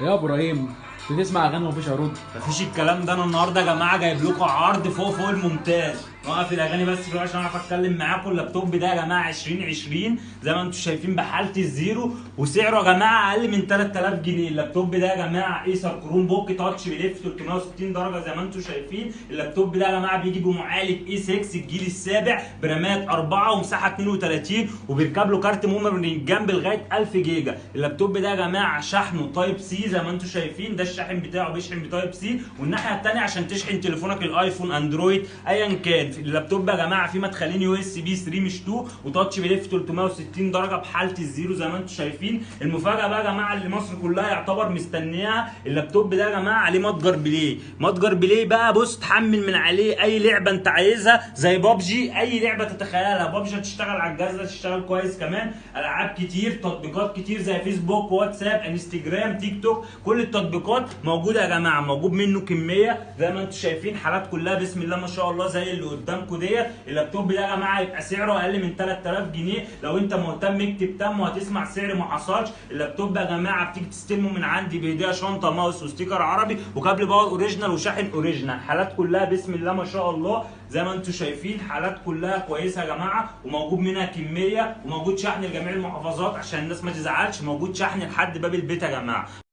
يا ابراهيم، بتسمع اغاني ومفيش عروض؟ مفيش الكلام ده. انا النهارده يا جماعه جايب لكم عرض فوق الممتاز. نوقف الاغاني بس شويه عشان اعرف اتكلم معاكم. اللابتوب ده يا جماعه 2020 زي ما انتم شايفين بحاله الزيرو، وسعره يا جماعه اقل من 3000 جنيه. اللابتوب ده يا جماعه ايسر كروم بوك تاتش بيلف 360 درجه زي ما انتم شايفين. اللابتوب ده يا جماعه بيجي بمعالج اي 6 الجيل السابع برامات 4 ومساحه 32، وبيركب له كارت ميموري من الجنب لغايه 1000 جيجا. اللابتوب ده يا جماعه شحنه تايب سي زي ما انتم شايفين، ده الشاحن بتاعه بيشحن بتايب سي، والناحيه الثانيه عشان تشحن تليفونك الايفون اندرويد ايا كان. اللابتوب يا جماعه فيه مدخلين يو اس بي 3 مش 2، وتاتش بيلف 360 درجه بحاله الزيرو زي ما انتم شايفين. المفاجاه بقى يا جماعه اللي مصر كلها يعتبر مستنياها، اللابتوب ده يا جماعه عليه متجر بلاي. متجر بلاي بقى بص، تحمل من عليه اي لعبه انت عايزها زي بابجي، اي لعبه تتخيلها. بابجي هتشتغل على الجهاز ده، تشتغل كويس كمان. العاب كتير، تطبيقات كتير زي فيسبوك، واتساب، انستجرام، تيك توك، كل التطبيقات موجوده يا جماعه. موجود منه كميه زي ما انتم شايفين، حالات كلها بسم الله ما شاء الله زي اللي قدامكم ديت. اللابتوب ده يا جماعه يبقى سعره اقل من 3000 جنيه. لو انت مهتم اكتب تم وهتسمع سعر ما حصلش. اللابتوب يا جماعه بتيجي تستلمه من عندي بهديه شنطه، ماوس، وستيكر عربي، وكابل باور اوريجينال، وشاحن اوريجينال. حالات كلها بسم الله ما شاء الله زي ما انتم شايفين، حالات كلها كويسه يا جماعه، وموجود منها كميه، وموجود شحن لجميع المحافظات عشان الناس ما تزعلش. موجود شحن لحد باب البيت يا جماعه.